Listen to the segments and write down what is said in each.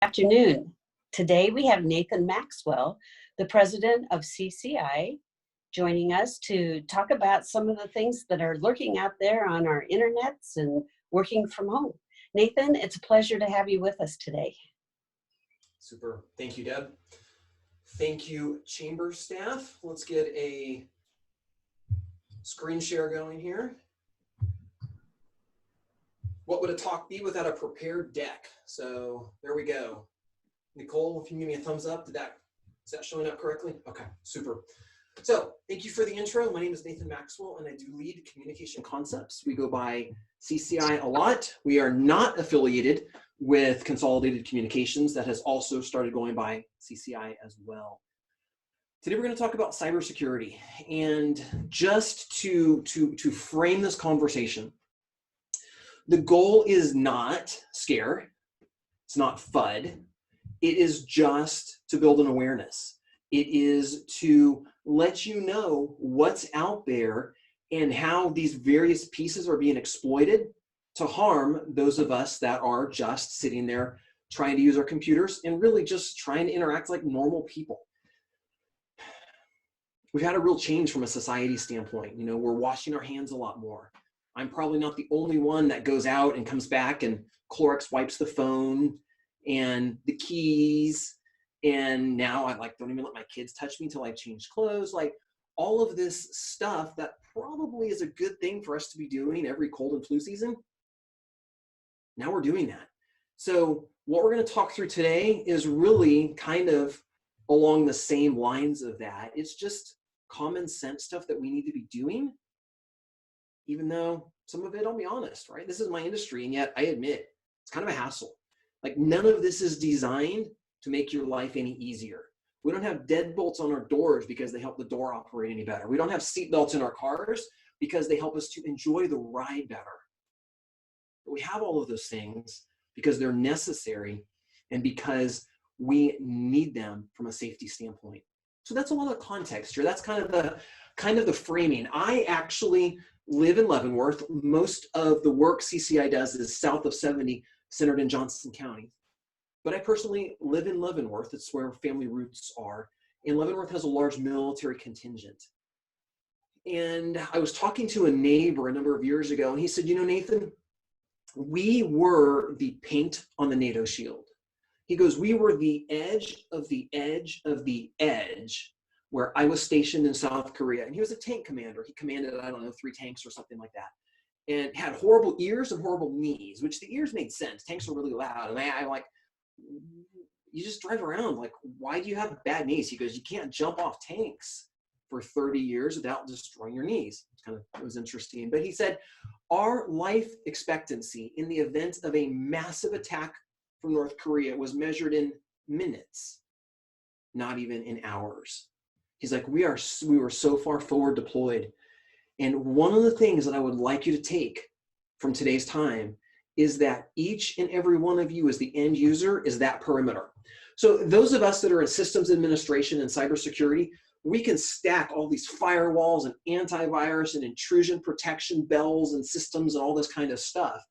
Afternoon. Today we have Nathan Maxwell, the president of CCI, joining us to talk about some of the things that are lurking out there on our internets and working from home. Nathan, it's a pleasure to have you with us today. Super. Thank you, Deb. Thank you, chamber staff. Let's get a screen share going here. What would a talk be without a prepared deck? So there we go. Nicole, if you give me a thumbs up, is that showing up correctly? Okay, super. So thank you for the intro. My name is Nathan Maxwell, and I do lead communication concepts. We go by CCI a lot. We are not affiliated with Consolidated Communications. That has also started going by CCI as well. Today we're going to talk about cybersecurity, and just to frame this conversation, the goal is not scare. It's not FUD. It is just to build an awareness. It is to let you know what's out there and how these various pieces are being exploited to harm those of us that are just sitting there trying to use our computers and really just trying to interact like normal people. We've had a real change from a society standpoint. You know, we're washing our hands a lot more. I'm probably not the only one that goes out and comes back and Clorox wipes the phone and the keys. And now I don't even let my kids touch me until I change clothes. Like all of this stuff that probably is a good thing for us to be doing every cold and flu season. Now we're doing that. So what we're going to talk through today is really kind of along the same lines of that. It's just common sense stuff that we need to be doing, even though some of it, I'll be honest, right? This is my industry, and yet I admit it's kind of a hassle. Like none of this is designed to make your life any easier. We don't have deadbolts on our doors because they help the door operate any better. We don't have seatbelts in our cars because they help us to enjoy the ride better. But we have all of those things because they're necessary and because we need them from a safety standpoint. So that's a lot of context here. That's kind of the framing. I actually live in Leavenworth. Most of the work CCI does is south of 70, centered in Johnson County. But I personally live in Leavenworth. It's where family roots are. And Leavenworth has a large military contingent. And I was talking to a neighbor a number of years ago, and he said, you know, Nathan, we were the paint on the NATO shield. He goes, we were the edge of the edge of the edge where I was stationed in South Korea. And he was a tank commander. He commanded, I don't know, 3 tanks or something like that. And had horrible ears and horrible knees, which the ears made sense. Tanks were really loud. And I'm like, you just drive around. Like, why do you have bad knees? He goes, you can't jump off tanks for 30 years without destroying your knees. It was interesting. But he said, our life expectancy in the event of a massive attack from North Korea was measured in minutes, not even in hours. He's like, we were so far forward deployed. And one of the things that I would like you to take from today's time is that each and every one of you as the end user is that perimeter. So those of us that are in systems administration and cybersecurity, we can stack all these firewalls and antivirus and intrusion protection bells and systems and all this kind of stuff.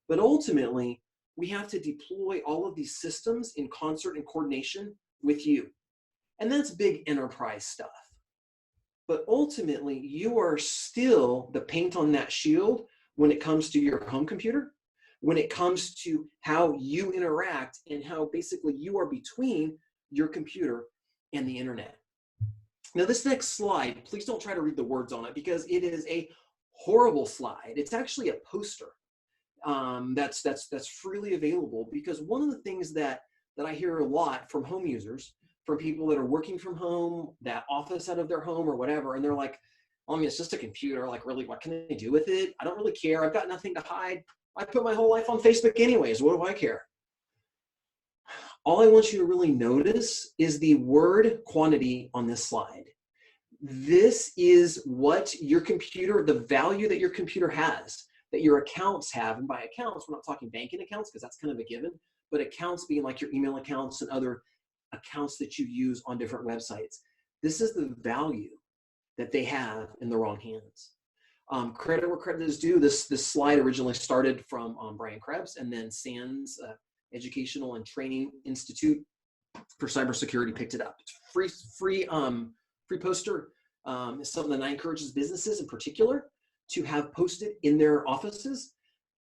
But ultimately, we have to deploy all of these systems in concert and coordination with you. And that's big enterprise stuff. But ultimately, you are still the paint on that shield when it comes to your home computer, when it comes to how you interact and how basically you are between your computer and the internet. Now, this next slide, please don't try to read the words on it because it is a horrible slide. It's actually a poster that's freely available, because one of the things that I hear a lot from home users, from people that are working from home, that office out of their home or whatever, and they're like, I mean, it's just a computer. Like, really, what can I do with it? I don't really care. I've got nothing to hide. I put my whole life on Facebook anyways. What do I care? All I want you to really notice is the word quantity on this slide. This is what your computer, the value that your computer has, that your accounts have. And by accounts, we're not talking banking accounts because that's kind of a given, but accounts being like your email accounts and other accounts that you use on different websites. This is the value that they have in the wrong hands. Credit where credit is due. This slide originally started from Brian Krebs, and then Sands Educational and Training Institute for Cybersecurity picked it up. It's free poster. It's something that I encourage businesses in particular to have posted in their offices.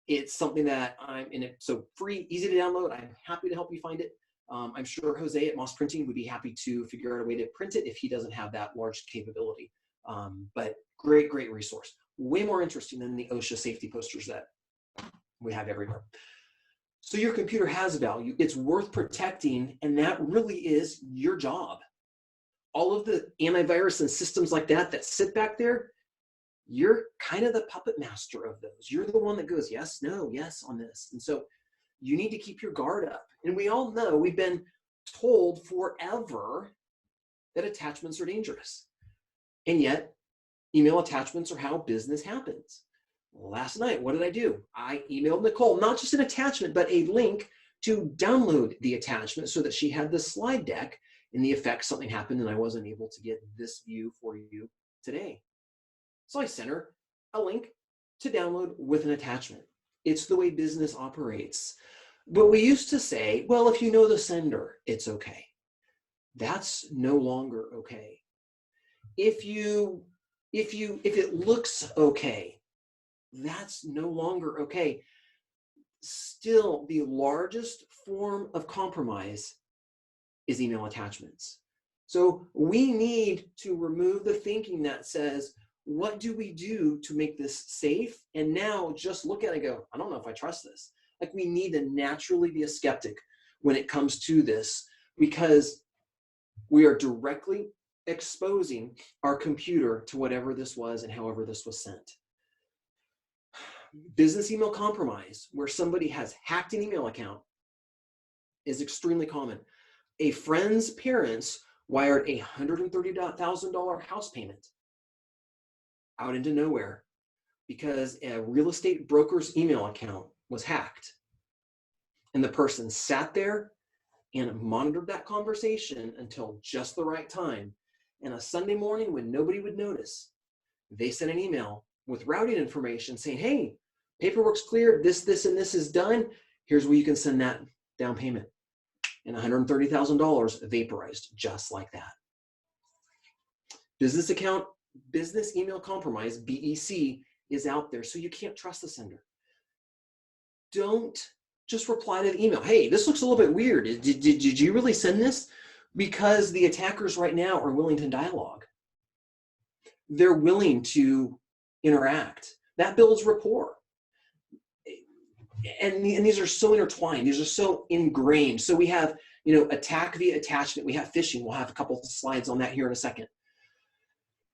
It's something that I'm in it, so free, easy to download. I'm happy to help you find it. I'm sure Jose at Moss Printing would be happy to figure out a way to print it if he doesn't have that large capability. But great resource. Way more interesting than the OSHA safety posters that we have everywhere. So your computer has value. It's worth protecting, and that really is your job. All of the antivirus and systems like that sit back there, you're kind of the puppet master of those. You're the one that goes, yes, no, yes on this. And so you need to keep your guard up. And we all know, we've been told forever that attachments are dangerous. And yet, email attachments are how business happens. Last night, what did I do? I emailed Nicole, not just an attachment, but a link to download the attachment so that she had the slide deck. In the effect, something happened and I wasn't able to get this view for you today. So I sent her a link to download with an attachment. It's the way business operates. But we used to say, well, if you know the sender, it's okay. That's no longer okay. If it looks okay, that's no longer okay. Still, the largest form of compromise is email attachments. So we need to remove the thinking that says, what do we do to make this safe? And now just look at it and go, I don't know if I trust this. Like, we need to naturally be a skeptic when it comes to this, because we are directly exposing our computer to whatever this was and however this was sent. Business email compromise, where somebody has hacked an email account, is extremely common. A friend's parents wired a $130,000 house payment out into nowhere because a real estate broker's email account was hacked. And the person sat there and monitored that conversation until just the right time. And a Sunday morning, when nobody would notice, they sent an email with routing information saying, hey, paperwork's clear, this, and this is done. Here's where you can send that down payment. And $130,000 vaporized just like that. Business email compromise, BEC, is out there, so you can't trust the sender. Don't just reply to the email. Hey, this looks a little bit weird. Did you really send this? Because the attackers right now are willing to dialogue. They're willing to interact. That builds rapport. And these are so intertwined. These are so ingrained. So we have, attack via attachment. We have phishing. We'll have a couple of slides on that here in a second.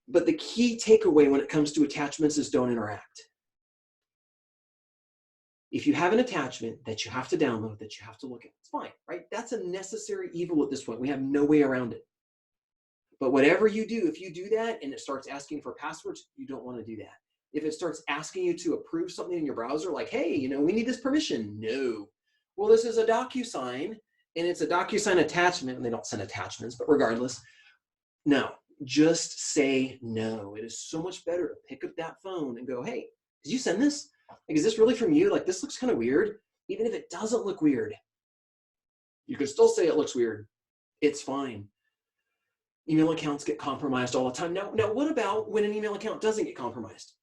But the key takeaway when it comes to attachments is don't interact. If you have an attachment that you have to download, that you have to look at, it's fine, right? That's a necessary evil at this point. We have no way around it. But whatever you do, if you do that and it starts asking for passwords, you don't want to do that. If it starts asking you to approve something in your browser, like, hey, we need this permission. No. Well, this is a DocuSign, and it's a DocuSign attachment, and they don't send attachments, but regardless, no. Just say no. It is so much better to pick up that phone and go, hey, did you send this? Like, is this really from you? Like, this looks kind of weird. Even if it doesn't look weird, you can still say it looks weird. It's fine. Email accounts get compromised all the time. Now, what about when an email account doesn't get compromised?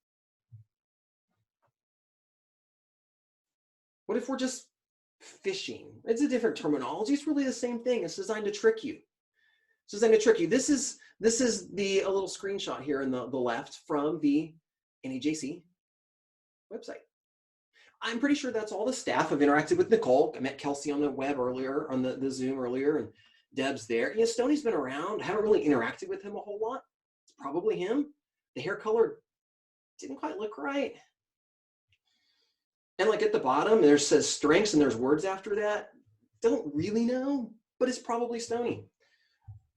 What if we're just phishing? It's a different terminology. It's really the same thing. It's designed to trick you. It's designed to trick you. This is a little screenshot here in the left from the NEJC website. I'm pretty sure that's all the staff. Have interacted with Nicole. I met Kelsey on the web earlier, on the Zoom earlier, and Deb's there. Stoney's been around. I haven't really interacted with him a whole lot. It's probably him. The hair color didn't quite look right. And like at the bottom, there says strengths and there's words after that. Don't really know, but it's probably Stoney.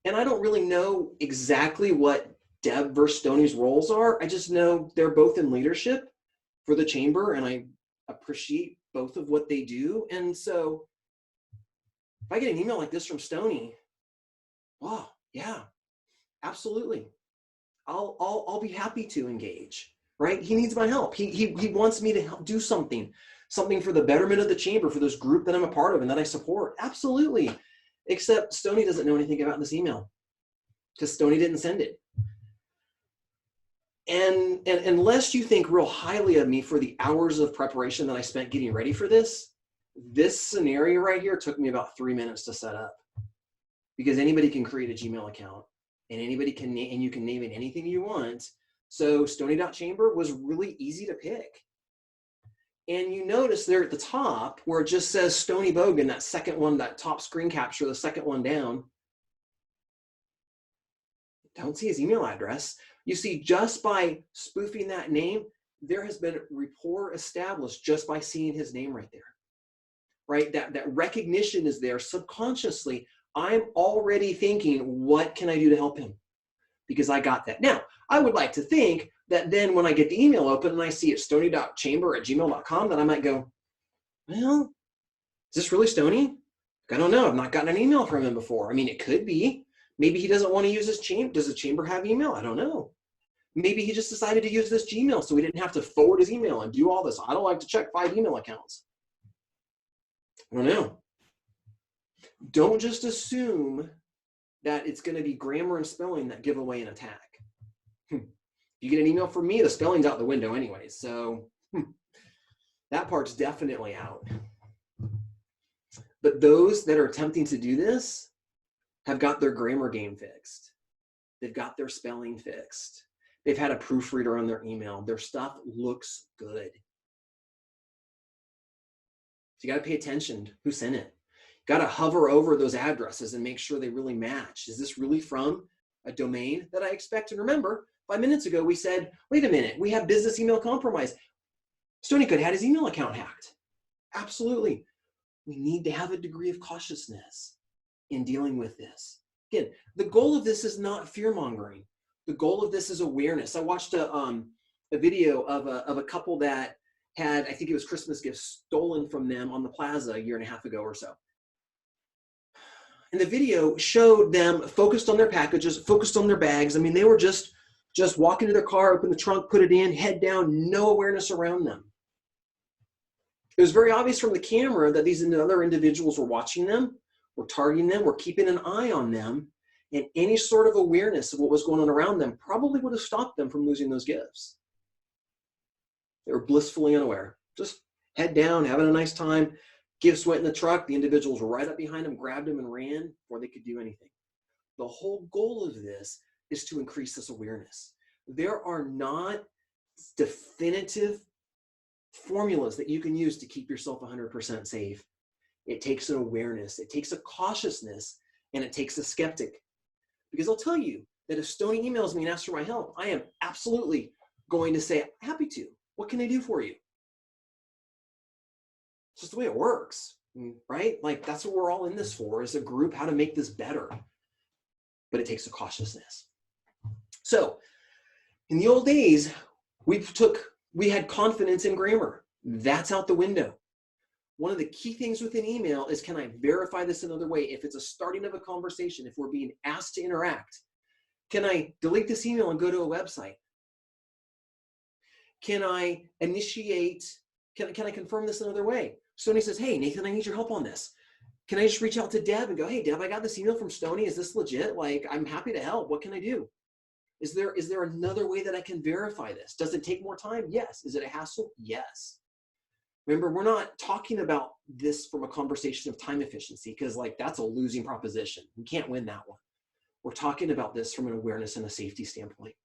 And I don't really know exactly what Deb versus Stoney's roles are. I just know they're both in leadership for the chamber, and I appreciate both of what they do. And so if I get an email like this from Stoney, wow, yeah, absolutely. I'll be happy to engage, right? He needs my help. He wants me to help do something. something for the betterment of the chamber, for this group that I'm a part of and that I support. Absolutely. Except Stony doesn't know anything about this email because Stony didn't send it. And unless you think real highly of me for the hours of preparation that I spent getting ready for this scenario right here took me about 3 minutes to set up, because anybody can create a Gmail account and anybody can, and you can name it anything you want. So Stony.chamber was really easy to pick. And you notice there at the top where it just says Stony Bogan, that second one, that top screen capture, the second one down, don't see his email address. You see, just by spoofing that name, there has been rapport established just by seeing his name right there, right? That recognition is there subconsciously. I'm already thinking, what can I do to help him? Because I got that. Now, I would like to think that then when I get the email open and I see it stony.chamber@gmail.com, that I might go, well, is this really Stony? I don't know. I've not gotten an email from him before. I mean, it could be. Maybe he doesn't want to use his chamber. Does the chamber have email? I don't know. Maybe he just decided to use this Gmail so we didn't have to forward his email and do all this. I don't like to check 5 email accounts. I don't know. Don't just assume that it's going to be grammar and spelling that give away an attack. You get an email from me, the spelling's out the window anyway. So that part's definitely out. But those that are attempting to do this have got their grammar game fixed. They've got their spelling fixed. They've had a proofreader on their email. Their stuff looks good. So you got to pay attention to who sent it. Got to hover over those addresses and make sure they really match. Is this really from a domain that I expect? And remember, 5 minutes ago, we said, wait a minute, we have business email compromise. Stony could have had his email account hacked. Absolutely. We need to have a degree of cautiousness in dealing with this. Again, the goal of this is not fear-mongering. The goal of this is awareness. I watched a video of a couple that had, I think it was Christmas gifts stolen from them on the plaza a year and a half ago or so. And the video showed them focused on their packages, focused on their bags. I mean, they were just walk into their car, open the trunk, put it in, head down, no awareness around them. It was very obvious from the camera that these other individuals were watching them, were targeting them, were keeping an eye on them, and any sort of awareness of what was going on around them probably would have stopped them from losing those gifts. They were blissfully unaware, just head down, having a nice time, gifts went in the truck, the individuals were right up behind them, grabbed them and ran before they could do anything. The whole goal of this is to increase this awareness. There are not definitive formulas that you can use to keep yourself 100% safe. It takes an awareness, it takes a cautiousness, and it takes a skeptic. Because I'll tell you that if Stony emails me and asks for my help, I am absolutely going to say, happy to. What can I do for you? It's just the way it works, right? Like that's what we're all in this for, as a group, how to make this better. But it takes a cautiousness. So in the old days, we had confidence in grammar. That's out the window. One of the key things with an email is, can I verify this another way? If it's a starting of a conversation, if we're being asked to interact, can I delete this email and go to a website? Can I initiate, can I confirm this another way? Stony says, hey, Nathan, I need your help on this. Can I just reach out to Deb and go, hey, Deb, I got this email from Stony. Is this legit? Like, I'm happy to help. What can I do? Is there another way that I can verify this? Does it take more time? Yes. Is it a hassle? Yes. Remember, we're not talking about this from a conversation of time efficiency, because like that's a losing proposition. We can't win that one. We're talking about this from an awareness and a safety standpoint.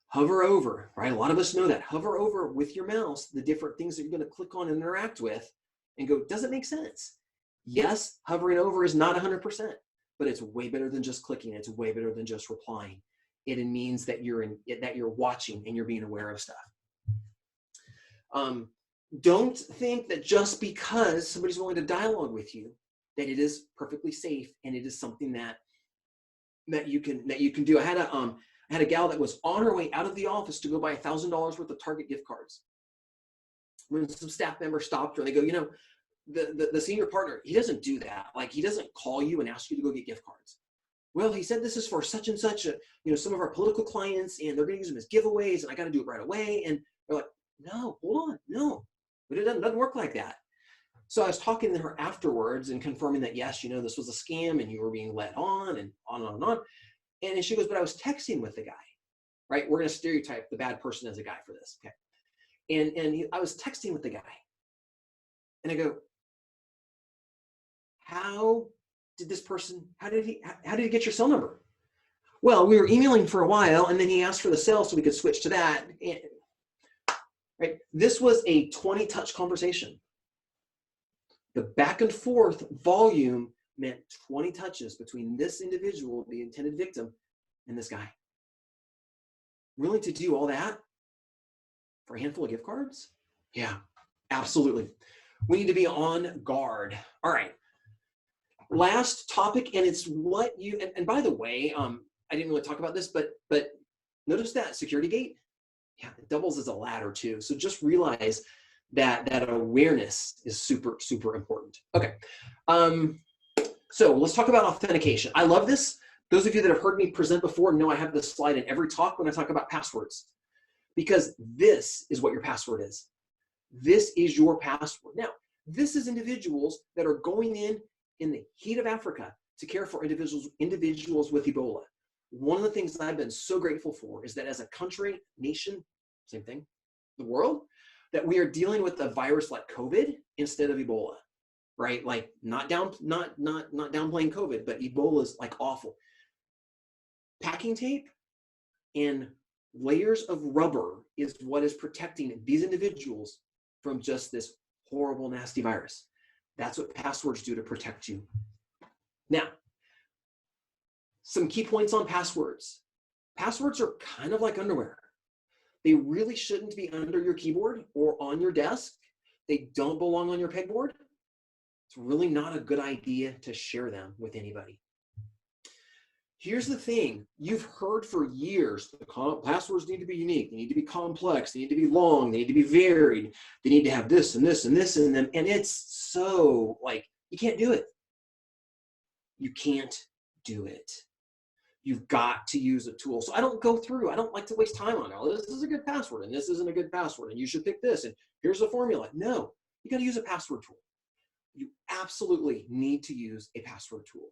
Hover over, right? A lot of us know that. Hover over with your mouse the different things that you're going to click on and interact with and go, does it make sense? Yes, hovering over is not 100%, but it's way better than just clicking. It's way better than just replying. It means that you're watching and you're being aware of stuff. Don't think that just because somebody's willing to dialogue with you, that it is perfectly safe and it is something that you can do. I had a gal that was on her way out of the office to go buy $1,000 worth of Target gift cards. When some staff members stopped her, they go, you know, the senior partner, he doesn't do that. Like, he doesn't call you and ask you to go get gift cards. Well, he said this is for such and such, some of our political clients, and they're going to use them as giveaways, and I got to do it right away. And they're like, No, hold on, no, but it doesn't work like that. So I was talking to her afterwards and confirming that, yes, this was a scam and you were being led on and on and on and on. And then she goes, but I was texting with the guy, right? We're going to stereotype the bad person as a guy for this. Okay. And I was texting with the guy and I go, how did he get your cell number? Well, we were emailing for a while and then he asked for the cell so we could switch to that. And, right. This was a 20 touch conversation. The back and forth volume meant 20 touches between this individual, the intended victim, and this guy. Willing to do all that for a handful of gift cards? Yeah, absolutely. We need to be on guard. All right. Last topic, and it's what you, and by the way, I didn't really talk about this, but notice that security gate? Yeah, it doubles as a ladder too. So just realize that awareness is super, super important. Okay. So let's talk about authentication. I love this. Those of you that have heard me present before know I have this slide in every talk when I talk about passwords, because this is what your password is. This is your password. Now, this is individuals that are going in the heat of Africa to care for individuals with Ebola. One of the things that I've been so grateful for is that as a country, nation, same thing, the world, that we are dealing with a virus like COVID instead of Ebola, right? Like not downplaying COVID, but Ebola is like awful. Packing tape and layers of rubber is what is protecting these individuals from just this horrible, nasty virus. That's what passwords do to protect you. Now, some key points on passwords. Passwords are kind of like underwear. They really shouldn't be under your keyboard or on your desk. They don't belong on your pegboard. It's really not a good idea to share them with anybody. Here's the thing. You've heard for years, the passwords need to be unique. They need to be complex. They need to be long. They need to be varied. They need to have this and this and this in them. And it's so like, you can't do it. You can't do it. You've got to use a tool. So I don't like to waste time on it. Oh, this is a good password and this isn't a good password and you should pick this and here's a formula. No, you got to use a password tool. You absolutely need to use a password tool.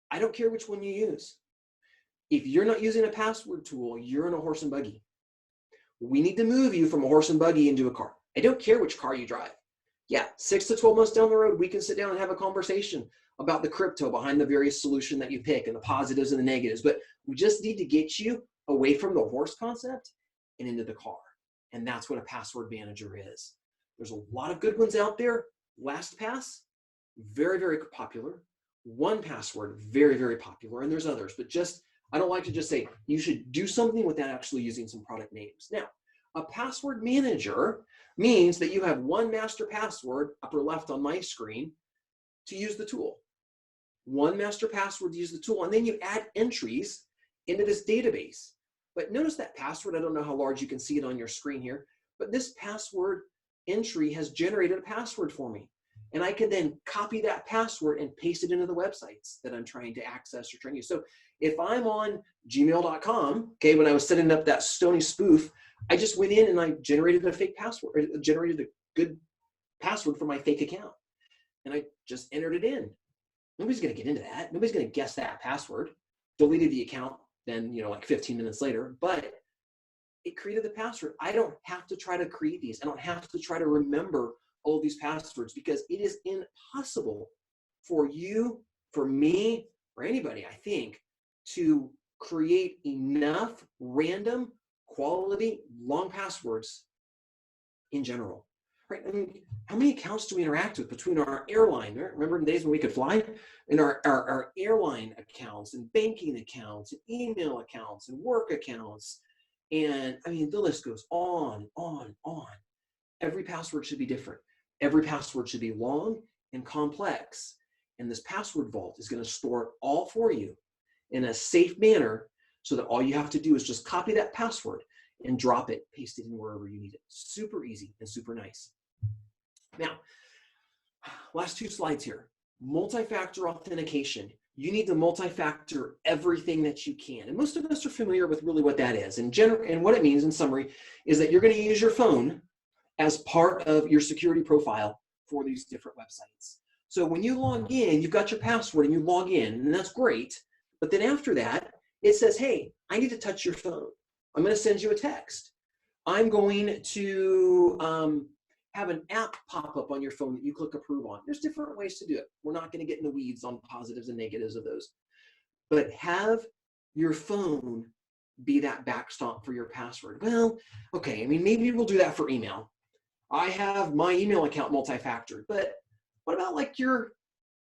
I don't care which one you use. If you're not using a password tool, you're in a horse and buggy. We need to move you from a horse and buggy into a car. I don't care which car you drive. Yeah, 6 to 12 months down the road, we can sit down and have a conversation about the crypto behind the various solution that you pick and the positives and the negatives. But we just need to get you away from the horse concept and into the car. And that's what a password manager is. There's a lot of good ones out there. LastPass, very, very popular. 1Password, very, very popular. And there's others, but I don't like to just say you should do something without actually using some product names. Now, a password manager means that you have one master password, upper left on my screen, to use the tool. One master password to use the tool, and then you add entries into this database. But notice that password, I don't know how large you can see it on your screen here, but this password entry has generated a password for me. And I can then copy that password and paste it into the websites that I'm trying to access or trying to use. So if I'm on gmail.com, okay, when I was setting up that Stony spoof, I just went in and I generated a fake password, or generated a good password for my fake account. And I just entered it in. Nobody's going to get into that. Nobody's going to guess that password. Deleted the account then, like 15 minutes later, but it created the password. I don't have to try to create these. I don't have to try to remember all of these passwords because it is impossible for you, for me, for anybody, I think, to create enough random, quality, long passwords in general. Right? I mean, how many accounts do we interact with between our airline? Remember the days when we could fly? And our airline accounts and banking accounts and email accounts and work accounts. And I mean, the list goes on. Every password should be different. Every password should be long and complex. And this password vault is going to store it all for you in a safe manner so that all you have to do is just copy that password and drop it, paste it in wherever you need it. Super easy and super nice. Now, last 2 slides here. Multi-factor authentication. you need to multi-factor everything that you can. And most of us are familiar with really what that is. And what it means in summary is that you're going to use your phone as part of your security profile for these different websites. So when you log in, you've got your password and you log in, and that's great. But then after that, it says, hey, I need to touch your phone. I'm going to send you a text. I'm going to have an app pop up on your phone that you click approve on. There's different ways to do it. We're not going to get in the weeds on positives and negatives of those. But have your phone be that backstop for your password. Well, okay, I mean, maybe we'll do that for email. I have my email account multi-factored, but what about like your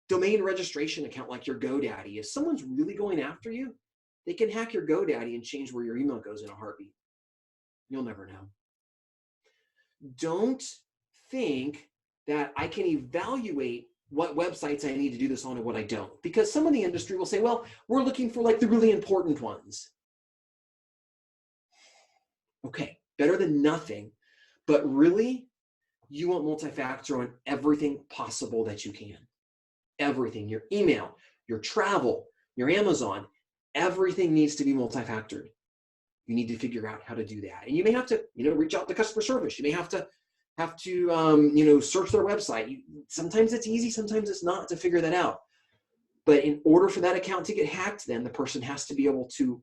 domain registration account, like your GoDaddy? If someone's really going after you, they can hack your GoDaddy and change where your email goes in a heartbeat. You'll never know. Don't think that I can evaluate what websites I need to do this on and what I don't. Because some of the industry will say, well, we're looking for like the really important ones. Okay, better than nothing. But really, you want multi-factor on everything possible that you can. Everything, your email, your travel, your Amazon, everything needs to be multi-factored. You need to figure out how to do that. And you may have to, reach out to customer service. You may have to search their website. Sometimes it's easy, sometimes it's not to figure that out. But in order for that account to get hacked, then the person has to be able to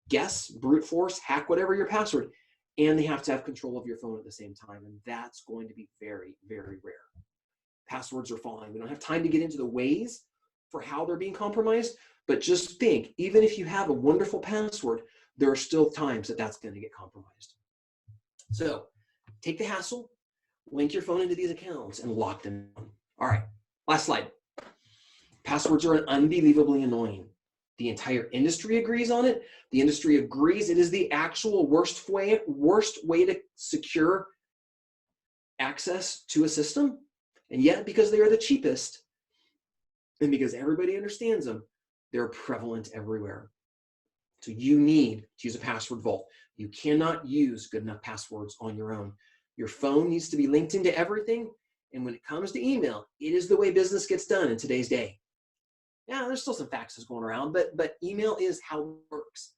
guess, brute force, hack whatever your password, and they have to have control of your phone at the same time. And that's going to be very, very rare. Passwords are falling. We don't have time to get into the ways for how they're being compromised, but just think, even if you have a wonderful password, there are still times that that's going to get compromised. So take the hassle, link your phone into these accounts, and lock them down. All right, last slide. Passwords are unbelievably annoying. The entire industry agrees on it. The industry agrees it is the actual worst way to secure access to a system. And yet, because they are the cheapest, and because everybody understands them, they're prevalent everywhere. So you need to use a password vault. You cannot use good enough passwords on your own. Your phone needs to be linked into everything. And when it comes to email, it is the way business gets done in today's day. Yeah, there's still some faxes going around, but email is how it works.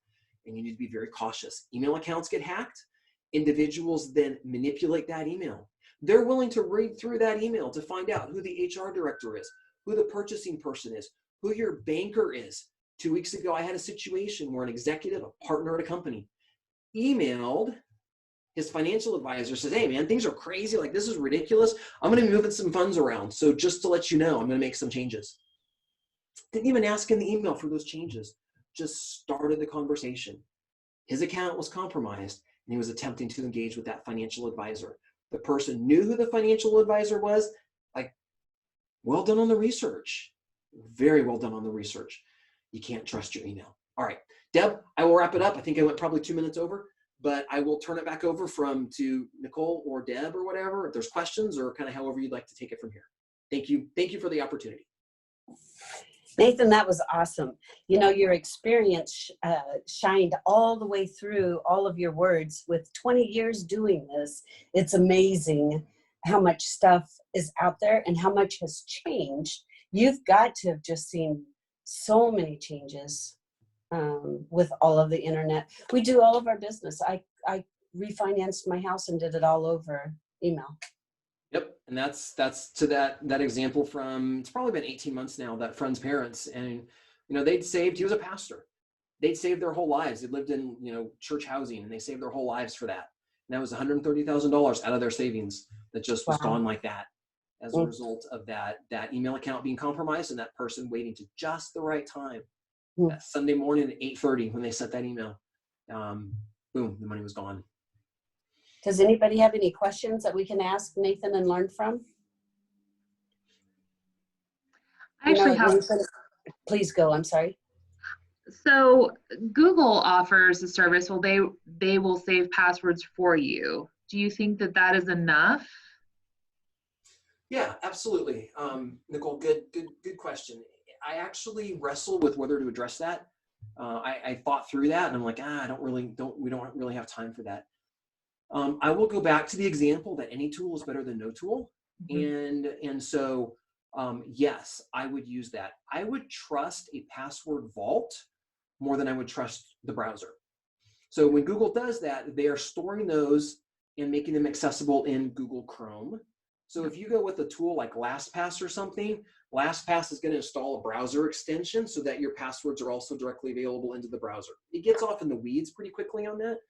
And you need to be very cautious. Email accounts get hacked. Individuals then manipulate that email. They're willing to read through that email to find out who the HR director is, who the purchasing person is, who your banker is. 2 weeks ago, I had a situation where an executive, a partner at a company, emailed his financial advisor, says, hey man, things are crazy. Like, this is ridiculous. I'm going to be moving some funds around. So just to let you know, I'm going to make some changes. Didn't even ask in the email for those changes. Just started the conversation. His account was compromised and he was attempting to engage with that financial advisor. The person knew who the financial advisor was. Like, well done on the research. Very well done on the research. You can't trust your email. All right, Deb, I will wrap it up. I think I went probably 2 minutes over, but I will turn it back over to Nicole or Deb or whatever, if there's questions or kind of however you'd like to take it from here. Thank you. Thank you for the opportunity. Nathan, that was awesome. Your experience shined all the way through all of your words. With 20 years doing this, it's amazing how much stuff is out there and how much has changed. You've got to have just seen so many changes with all of the internet. We do all of our business. I refinanced my house and did it all over email. Yep, and that's to that example from, it's probably been 18 months now, that friend's parents, and they'd saved, he was a pastor, they'd saved their whole lives. They lived in church housing, and they saved their whole lives for that. And that was $130,000 out of their savings that just was gone like that as a result of that email account being compromised and that person waiting to just the right time. That Sunday morning at 8:30 when they sent that email, boom, the money was gone. Does anybody have any questions that we can ask Nathan and learn from? I actually have. Please go. I'm sorry. So Google offers a service. Well, they will save passwords for you. Do you think that is enough? Yeah, absolutely. Nicole, good question. I actually wrestle with whether to address that. I thought through that, and I'm like, we don't really have time for that. I will go back to the example that any tool is better than no tool. Mm-hmm. And so yes, I would use that. I would trust a password vault more than I would trust the browser. So when Google does that, they are storing those and making them accessible in Google Chrome. So if you go with a tool like LastPass or something, LastPass is going to install a browser extension so that your passwords are also directly available into the browser. It gets off in the weeds pretty quickly on that,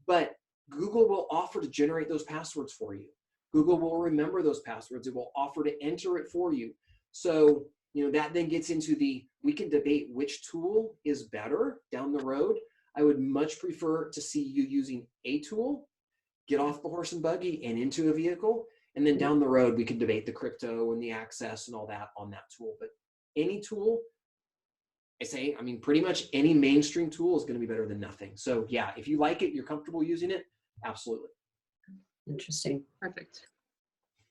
but Google will offer to generate those passwords for you. Google will remember those passwords. It will offer to enter it for you. So, that then gets into we can debate which tool is better down the road. I would much prefer to see you using a tool, get off the horse and buggy and into a vehicle. And then down the road, we can debate the crypto and the access and all that on that tool. But any tool, pretty much any mainstream tool is going to be better than nothing. So yeah, if you like it, you're comfortable using it, absolutely. Interesting. Perfect.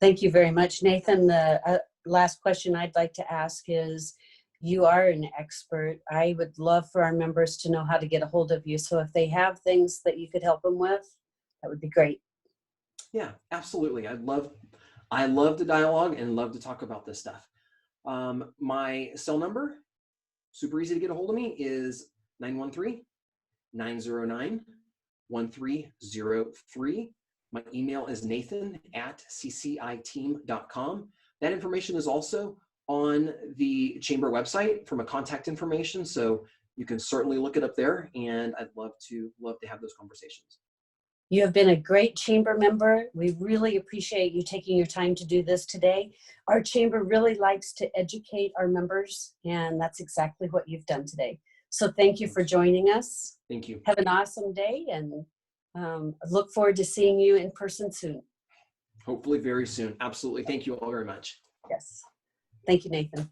Thank you very much, Nathan. The last question I'd like to ask is, you are an expert. I would love for our members to know how to get a hold of you. So if they have things that you could help them with, that would be great. Yeah, absolutely. I love the dialogue and love to talk about this stuff. My cell number, super easy to get a hold of me, is 913-909-1303. My email is nathan@cciteam.com. That information is also on the chamber website from a contact information, so you can certainly look it up there, and I'd love to have those conversations. You have been a great chamber member. We really appreciate you taking your time to do this today. Our chamber really likes to educate our members, and that's exactly what you've done today. So thank you for joining us. Thank you. Have an awesome day, and look forward to seeing you in person soon. Hopefully very soon. Absolutely. Thank you all very much. Yes. Thank you, Nathan.